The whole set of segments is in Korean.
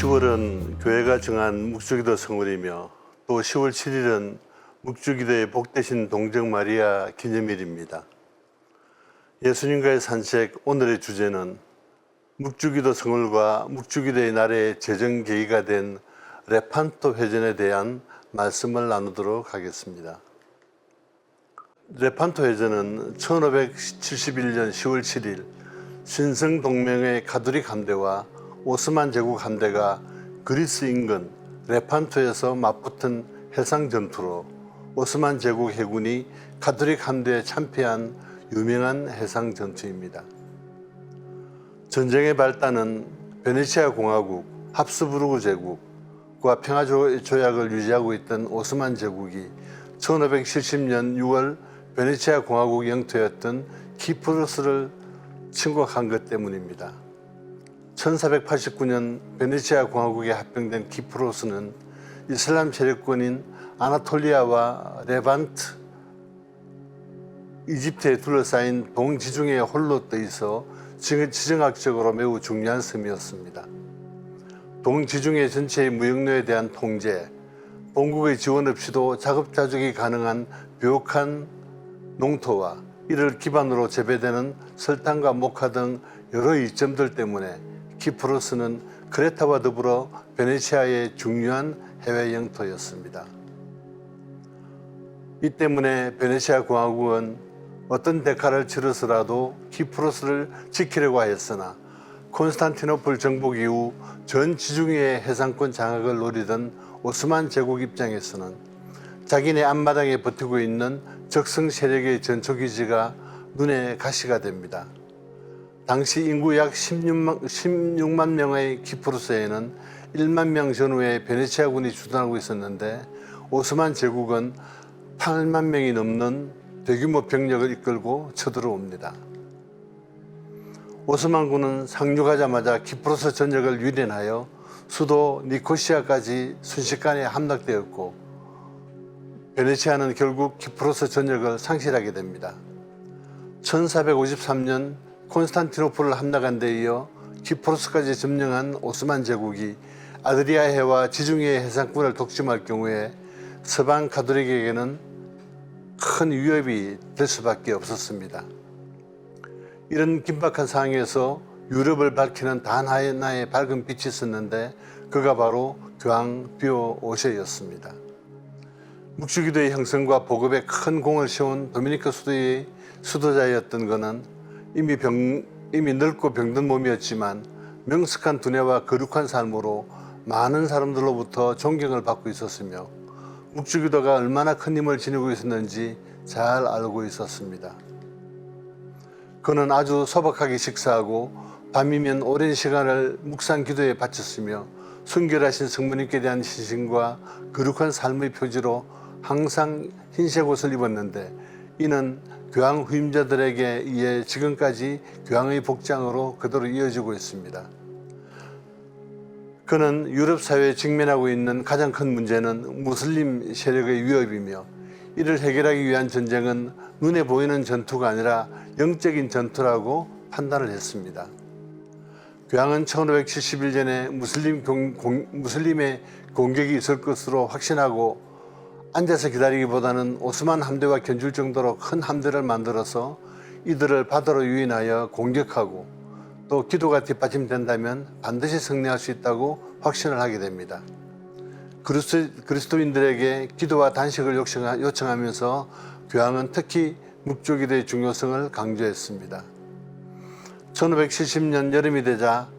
10월은 교회가 정한 묵주기도 성월이며 또 10월 7일은 묵주기도의 복되신 동정 마리아 기념일입니다. 예수님과의 산책 오늘의 주제는 묵주기도 성월과 묵주기도의 날의 제정 계기가 된 레판토 회전에 대한 말씀을 나누도록 하겠습니다. 레판토 회전은 1571년 10월 7일 신성동맹의 가톨릭 함대와 오스만 제국 함대가 그리스 인근 레판토에서 맞붙은 해상 전투로 오스만 제국 해군이 가톨릭 함대에 참패한 유명한 해상 전투입니다. 전쟁의 발단은 베네치아 공화국, 합스부르크 제국과 평화 조약을 유지하고 있던 오스만 제국이 1570년 6월 베네치아 공화국 영토였던 키프로스를 침공한 것 때문입니다. 1489년 베네치아 공화국에 합병된 키프로스는 이슬람 세력권인 아나톨리아와 레반트, 이집트에 둘러싸인 동지중해 홀로 떠 있어 지정학적으로 매우 중요한 섬이었습니다. 동지중해 전체의 무역로에 대한 통제, 본국의 지원 없이도 자급자족이 가능한 비옥한 농토와 이를 기반으로 재배되는 설탕과 목화 등 여러 이점들 때문에 키프로스는 크레타와 더불어 베네치아의 중요한 해외 영토였습니다. 이 때문에 베네치아 공화국은 어떤 대가를 치르서라도 키프로스를 지키려고 하였으나 콘스탄티노플 정복 이후 전 지중해의 해상권 장악을 노리던 오스만 제국 입장에서는 자기네 앞마당에 버티고 있는 적성 세력의 전초기지가 눈에 가시가 됩니다. 당시 인구 약 16만 명의 키프로스에는 1만 명 전후의 베네치아군이 주둔하고 있었는데 오스만 제국은 8만 명이 넘는 대규모 병력을 이끌고 쳐들어옵니다. 오스만군은 상륙하자마자 키프로스 전역을 유린하여 수도 니코시아까지 순식간에 함락되었고 베네치아는 결국 키프로스 전역을 상실하게 됩니다. 1453년 콘스탄티노플을 함락한 데 이어 키프로스까지 점령한 오스만 제국이 아드리아해와 지중해 해상권을 독점할 경우에 서방 가톨릭에게는 큰 위협이 될 수밖에 없었습니다. 이런 긴박한 상황에서 유럽을 밝히는 단 하나의 밝은 빛이 있었는데 그가 바로 교황 비오 5세였습니다. 묵주기도의 형성과 보급에 큰 공을 세운 도미니카 수도의 수도자였던 그는 이미 늙고 병든 몸이었지만 명석한 두뇌와 거룩한 삶으로 많은 사람들로부터 존경을 받고 있었으며 묵주기도가 얼마나 큰 힘을 지니고 있었는지 잘 알고 있었습니다. 그는 아주 소박하게 식사하고 밤이면 오랜 시간을 묵상 기도에 바쳤으며 순결하신 성모님께 대한 신심과 거룩한 삶의 표지로 항상 흰색 옷을 입었는데 이는 교황 후임자들에게 의해 지금까지 교황의 복장으로 그대로 이어지고 있습니다. 그는 유럽 사회에 직면하고 있는 가장 큰 문제는 무슬림 세력의 위협이며 이를 해결하기 위한 전쟁은 눈에 보이는 전투가 아니라 영적인 전투라고 판단을 했습니다. 교황은 1571년에 무슬림의 공격이 있을 것으로 확신하고 앉아서 기다리기보다는 오스만 함대와 견줄 정도로 큰 함대를 만들어서 이들을 바다로 유인하여 공격하고 또 기도가 뒷받침된다면 반드시 승리할 수 있다고 확신을 하게 됩니다. 그리스도인들에게 기도와 단식을 요청하면서 교황은 특히 묵주기도의 중요성을 강조했습니다. 1570년 여름이 되자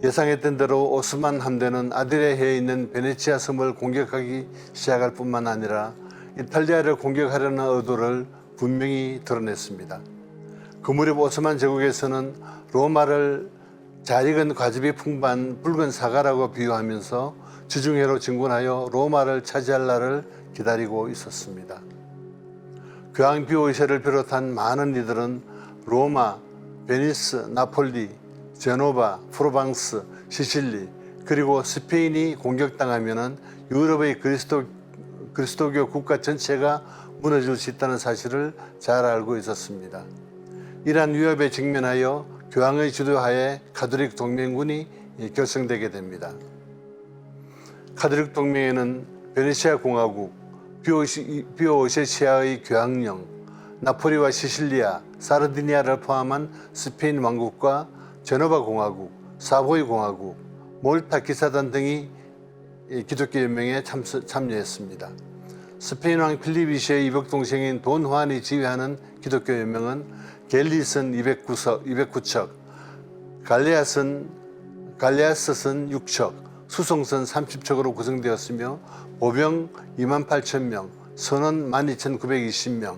예상했던 대로 오스만 함대는 아드리아해에 있는 베네치아 섬을 공격하기 시작할 뿐만 아니라 이탈리아를 공격하려는 의도를 분명히 드러냈습니다. 그 무렵 오스만 제국에서는 로마를 잘 익은 과즙이 풍부한 붉은 사과라고 비유하면서 지중해로 진군하여 로마를 차지할 날을 기다리고 있었습니다. 교황 비오 2세를 비롯한 많은 이들은 로마, 베니스, 나폴리, 제노바, 프로방스, 시칠리 그리고 스페인이 공격당하면 유럽의 그리스도교 국가 전체가 무너질 수 있다는 사실을 잘 알고 있었습니다. 이러한 위협에 직면하여 교황의 주도하에 가톨릭 동맹군이 결성되게 됩니다. 카톨릭 동맹에는 베네치아 공화국, 비오세치아의 교황령, 나폴리와 시실리아, 사르디니아를 포함한 스페인 왕국과 제노바 공화국, 사보이 공화국, 몰타 기사단 등이 기독교 연맹에 참여했습니다. 스페인 왕 필립 2세의 이복 동생인 돈 후안이 지휘하는 기독교 연맹은 갤리슨 209척, 갈레아스선 6척, 수송선 30척으로 구성되었으며 보병 28,000명, 선원 12,920명,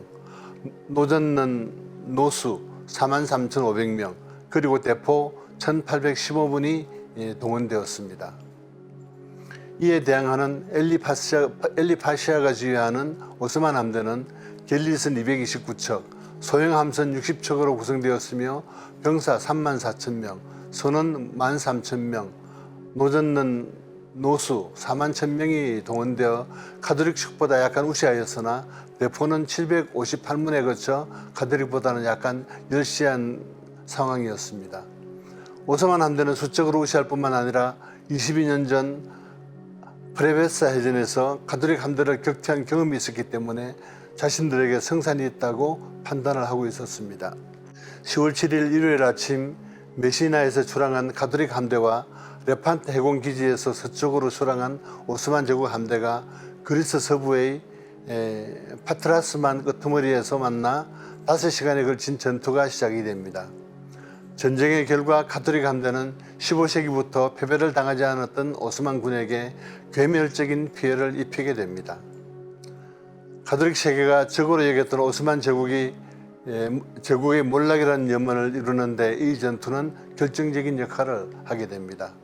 노전는 노수 43,500명, 그리고 대포 1,815분이 동원되었습니다. 이에 대항하는 엘리파시아가 지휘하는 오스만 함대는 갤리슨 229척, 소형 함선 60척으로 구성되었으며 병사 34,000명, 선원 13,000명, 노전는 노수 41,000명이 동원되어 카톨릭식보다 약간 우세하였으나 대포는 758문에 거쳐 카톨릭보다는 약간 열시한 상황이었습니다. 오스만 함대는 수적으로 우세할 뿐만 아니라 22년 전 프레베사 해전에서 카톨릭 함대를 격퇴한 경험이 있었기 때문에 자신들에게 성산이 있다고 판단을 하고 있었습니다. 10월 7일 일요일 아침 메시나에서 출항한 카톨릭 함대와 레판트 해공기지에서 서쪽으로 출항한 오스만 제국 함대가 그리스 서부의 파트라스만 끄트머리에서 만나 5시간에 걸친 전투가 시작이 됩니다. 전쟁의 결과 카톨릭 함대는 15세기부터 패배를 당하지 않았던 오스만 군에게 괴멸적인 피해를 입히게 됩니다. 카톨릭 세계가 적으로 여겼던 오스만 제국의 몰락이라는 염원을 이루는데 이 전투는 결정적인 역할을 하게 됩니다.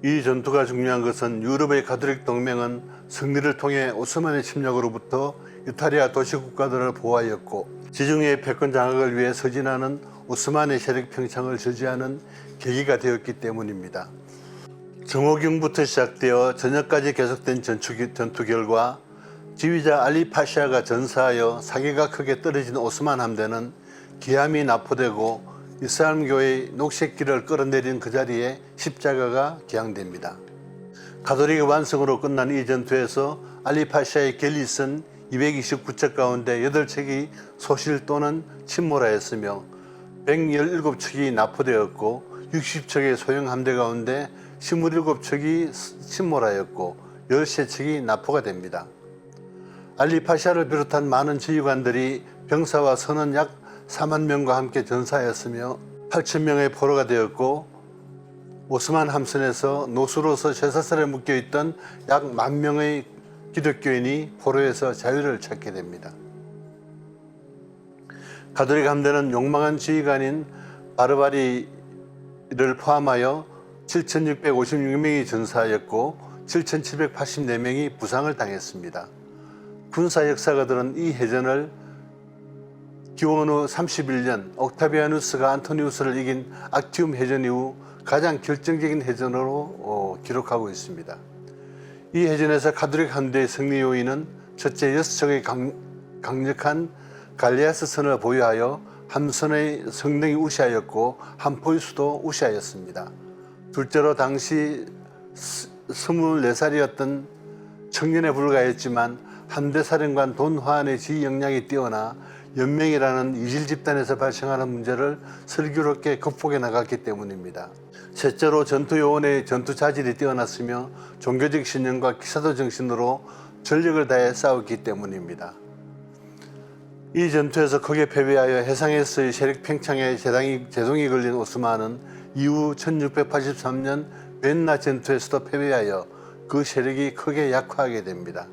이 전투가 중요한 것은 유럽의 카톨릭 동맹은 승리를 통해 오스만의 침략으로부터 이탈리아 도시국가들을 보호하였고 지중해의 패권 장악을 위해 서진하는 오스만의 세력 팽창을 저지하는 계기가 되었기 때문입니다. 정오경부터 시작되어 저녁까지 계속된 전투 결과 지휘자 알리 파샤가 전사하여 사기가 크게 떨어진 오스만 함대는 기함이 납포되고 이슬람교의 녹색길을 끌어내린 그 자리에 십자가가 기항됩니다. 가톨릭의 완성으로 끝난 이 전투에서 알리 파샤의 갤리슨 229척 가운데 8척이 소실 또는 침몰하였으며 117척이 납포되었고 60척의 소형 함대 가운데 27척이 침몰하였고 13척이 납포가 됩니다. 알리 파샤를 비롯한 많은 지휘관들이 병사와 선원 약 4만 명과 함께 전사하였으며 8,000명의 포로가 되었고 오스만 함선에서 노수로서 쇠사슬에 묶여있던 약 10,000명의 기독교인이 포로에서 자유를 찾게 됩니다. 가톨릭 함대는 욕망한 지휘관인 바르바리를 포함하여 7,656명이 전사하였고 7,784명이 부상을 당했습니다. 군사 역사가들은 이 해전을 기원 후 31년 옥타비아누스가 안토니우스를 이긴 악티움 해전 이후 가장 결정적인 해전으로 기록하고 있습니다. 이 해전에서 가톨릭 함대의 승리 요인은 첫째 6척의 강력한 갈레아스선을 보유하여 함선의 성능이 우세하였고 함포의 수도 우세하였습니다. 둘째로 당시 24살이었던 청년에 불과했지만 함대사령관 돈 후안의 지휘 역량이 뛰어나 연맹이라는 이질 집단에서 발생하는 문제를 슬기롭게 극복해 나갔기 때문입니다. 셋째로 전투 요원의 전투 자질이 뛰어났으며 종교적 신념과 기사도 정신으로 전력을 다해 싸웠기 때문입니다. 이 전투에서 크게 패배하여 해상에서의 세력 팽창에 제동이 걸린 오스만은 이후 1683년 벤나 전투에서도 패배하여 그 세력이 크게 약화하게 됩니다.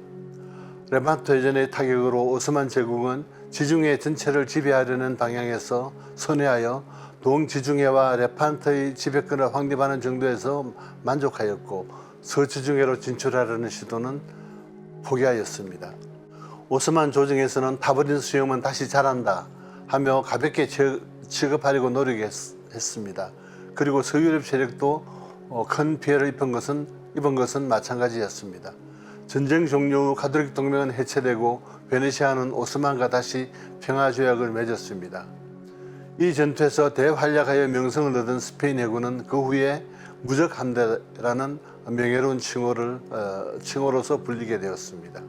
레판트 해전의 타격으로 오스만 제국은 지중해 전체를 지배하려는 방향에서 선회하여 동지중해와 레판트의 지배권을 확립하는 정도에서 만족하였고 서지중해로 진출하려는 시도는 포기하였습니다. 오스만 조정에서는 타버린 수염은 다시 자란다 하며 가볍게 취급하려고 노력했습니다. 그리고 서유럽 세력도 큰 피해를 입은 것은 마찬가지였습니다. 전쟁 종료 후 가톨릭 동맹은 해체되고 베네치아는 오스만과 다시 평화조약을 맺었습니다. 이 전투에서 대활약하여 명성을 얻은 스페인 해군은 그 후에 무적함대라는 명예로운 칭호로서 불리게 되었습니다.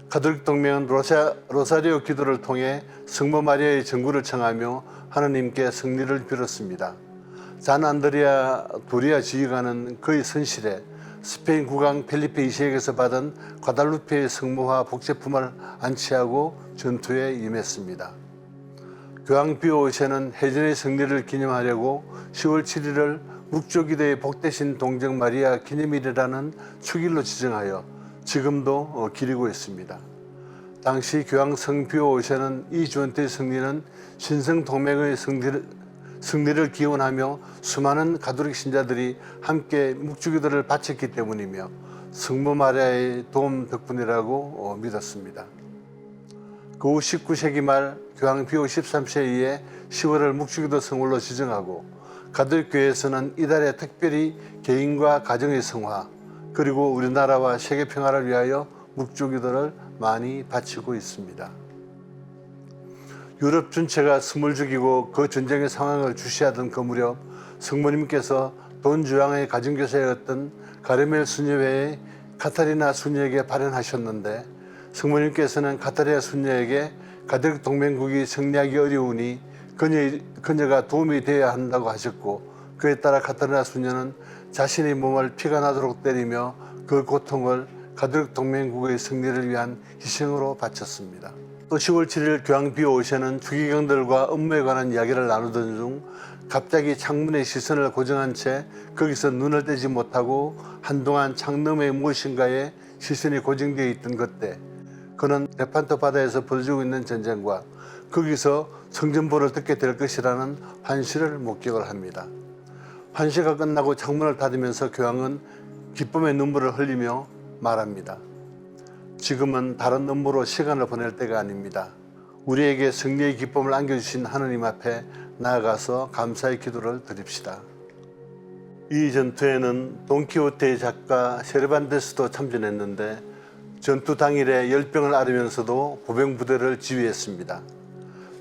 가톨릭 동맹은 로사리오 기도를 통해 성모 마리아의 전구를 청하며 하느님께 승리를 빌었습니다. 잔 안드레아 도리아 지휘관은 그의 선실에 스페인 국왕 펠리페 2세에게서 받은 과달루페의 성모화 복제품을 안치하고 전투에 임했습니다. 교황 비오 5세는 해전의 승리를 기념하려고 10월 7일을 묵조기도의 복되신 동정 마리아 기념일이라는 축일로 지정하여 지금도 기리고 있습니다. 당시 교황 성비오 5세는 이 전투의 승리는 신성 동맹의 승리를 기원하며 수많은 가톨릭 신자들이 함께 묵주기도를 바쳤기 때문이며 성모 마리아의 도움 덕분이라고 믿었습니다. 그 후 19세기 말 교황 비오 13세에 의해 10월을 묵주기도 성월로 지정하고 가톨릭 교회에서는 이달에 특별히 개인과 가정의 성화 그리고 우리나라와 세계 평화를 위하여 묵주기도를 많이 바치고 있습니다. 유럽 전체가 숨을 죽이고 그 전쟁의 상황을 주시하던 그 무렵 성모님께서 돈 주왕의 가정교사였던 가르멜 수녀회의 카타리나 수녀에게 발현하셨는데 성모님께서는 카타리나 수녀에게 가톨릭 동맹국이 승리하기 어려우니 그녀가 도움이 되어야 한다고 하셨고 그에 따라 카타리나 수녀는 자신의 몸을 피가 나도록 때리며 그 고통을 가톨릭 동맹국의 승리를 위한 희생으로 바쳤습니다. 또 10월 7일 교황 비오 5세는 주기경들과 업무에 관한 이야기를 나누던 중 갑자기 창문에 시선을 고정한 채 거기서 눈을 떼지 못하고 한동안 창 너머에 무엇인가에 시선이 고정되어 있던 그때 그는 레판토 바다에서 벌어지고 있는 전쟁과 거기서 성전보를 듣게 될 것이라는 환시를 목격을 합니다. 환시가 끝나고 창문을 닫으면서 교황은 기쁨의 눈물을 흘리며 말합니다. 지금은 다른 업무로 시간을 보낼 때가 아닙니다. 우리에게 승리의 기쁨을 안겨주신 하느님 앞에 나아가서 감사의 기도를 드립시다. 이 전투에는 돈키호테의 작가 세르반테스도 참전했는데 전투 당일에 열병을 앓으면서도 보병 부대를 지휘했습니다.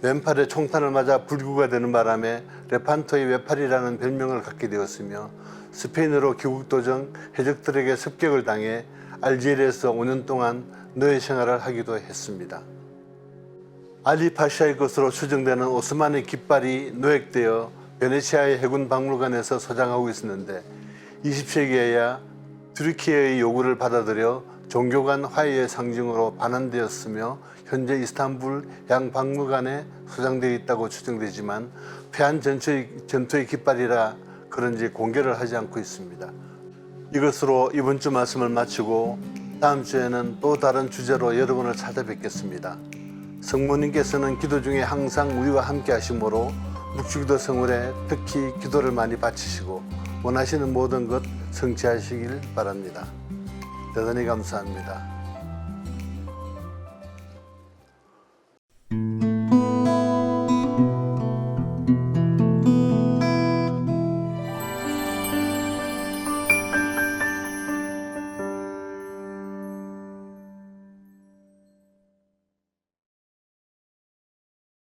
왼팔에 총탄을 맞아 불구가 되는 바람에 레판토의 외팔이라는 별명을 갖게 되었으며 스페인으로 귀국 도중 해적들에게 습격을 당해 알제리에서 5년 동안 노예 생활을 하기도 했습니다. 알리 파샤의 것으로 추정되는 오스만의 깃발이 노획되어 베네치아의 해군 박물관에서 소장하고 있었는데 20세기에야 튀르키예의 요구를 받아들여 종교 간 화해의 상징으로 반환되었으며 현재 이스탄불 양박물관에 소장되어 있다고 추정되지만 패한 전투의 깃발이라 그런지 공개를 하지 않고 있습니다. 이것으로 이번 주 말씀을 마치고 다음 주에는 또 다른 주제로 여러분을 찾아뵙겠습니다. 성모님께서는 기도 중에 항상 우리와 함께 하시므로 묵주기도 성월에 특히 기도를 많이 바치시고 원하시는 모든 것 성취하시길 바랍니다. 대단히 감사합니다.